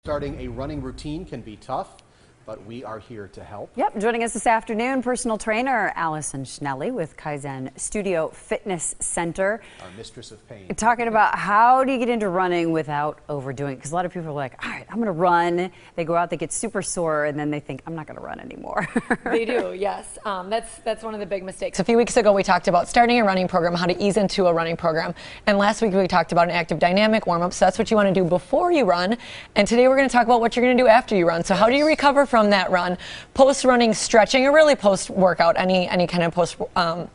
Starting a running routine can be tough, but we are here to help. Yep, joining us this afternoon, personal trainer Allison Schnelly with Kaizen Studio Fitness Center. Our mistress of pain. Talking about how do you get into running without overdoing it? Because a lot of people are like, all right, I'm going to run. They go out, they get super sore, and then they think, I'm not going to run anymore. They do, yes. That's one of the big mistakes. A few weeks ago, we talked about starting a running program, how to ease into a running program. And last week, we talked about an active dynamic warm-up. So that's what you want to do before you run. And today, we're going to talk about what you're going to do after you run. So how do you recover from that run? Post-running stretching, or really post-workout, any kind of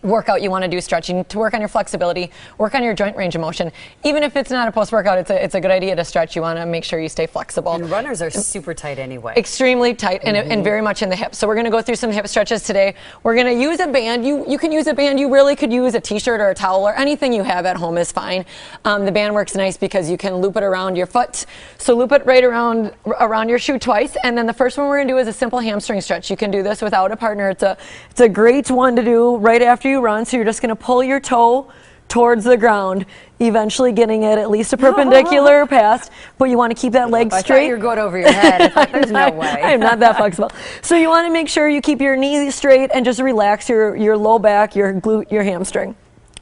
workout you want to do stretching to work on your flexibility, work on your joint range of motion. Even if it's not a post-workout, it's a good idea to stretch. You want to make sure you stay flexible. And runners are super tight anyway. Extremely tight and very much in the hips. So we're going to go through some hip stretches today. We're going to use a band. You can use a band. You really could use a t-shirt or a towel or anything you have at home is fine. The band works nice because you can loop it around your foot. So loop it right around your shoe twice. And then the first one we're going to do is a simple hamstring stretch. You can do this without a partner. It's a great one to do right after you run. So you're just going to pull your toe towards the ground, eventually getting it at least a perpendicular past, but you want to keep that leg straight. I thought you were going over your head. I thought, there's no way. I am not that flexible. So you want to make sure you keep your knees straight and just relax your low back, your glute, your hamstring.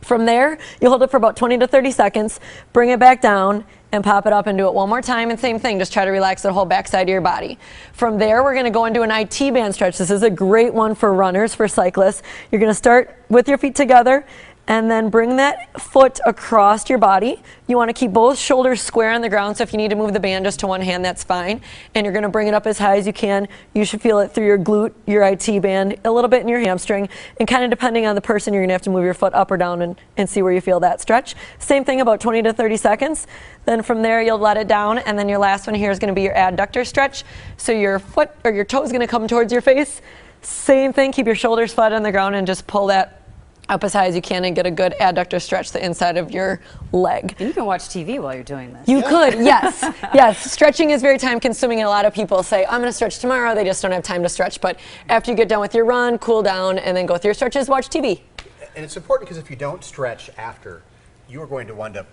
From there, you hold it for about 20 to 30 seconds, bring it back down, and pop it up and do it one more time, and same thing, just try to relax the whole back side of your body. From there, we're going to go into an IT band stretch. This is a great one for runners, for cyclists. You're going to start with your feet together and then bring that foot across your body. You want to keep both shoulders square on the ground, so if you need to move the band just to one hand, that's fine. And you're going to bring it up as high as you can. You should feel it through your glute, your IT band, a little bit in your hamstring, and kind of depending on the person, you're going to have to move your foot up or down and see where you feel that stretch. Same thing, about 20 to 30 seconds. Then from there, you'll let it down, and then your last one here is going to be your adductor stretch. So your foot or your toe is going to come towards your face. Same thing, keep your shoulders flat on the ground and just pull that up as high as you can and get a good adductor stretch the inside of your leg. And you can watch TV while you're doing this. You could, yes. Yes, stretching is very time consuming, and a lot of people say, I'm going to stretch tomorrow. They just don't have time to stretch. But after you get done with your run, cool down, and then go through your stretches, watch TV. And it's important because if you don't stretch after, you are going to wind up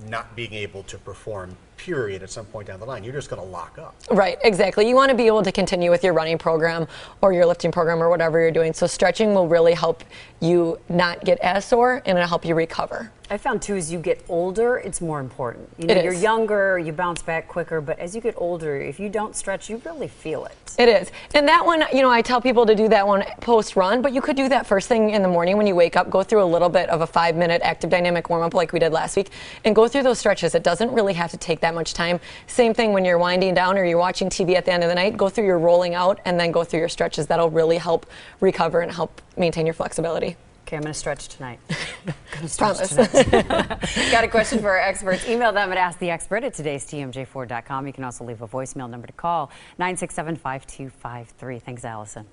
not being able to perform, period, at some point down the line. You're just going to lock up. Right, exactly. You want to be able to continue with your running program or your lifting program or whatever you're doing. So stretching will really help you not get as sore, and it'll help you recover. I found too, as you get older, it's more important. You know, you're younger, you bounce back quicker, but as you get older, if you don't stretch, you really feel it. It is. And that one, you know, I tell people to do that one post-run, but you could do that first thing in the morning when you wake up, go through a little bit of a 5-minute active dynamic warm-up like we did last week, and go through those stretches. It doesn't really have to take that much time. Same thing when you're winding down or you're watching TV at the end of the night, go through your rolling out and then go through your stretches. That'll really help recover and help maintain your flexibility. Okay, I'm going to stretch tonight. Promise. Got a question for our experts? Email them at AskTheExpert@today'stmj4.com. You can also leave a voicemail number to call, 967-5253. Thanks, Allison.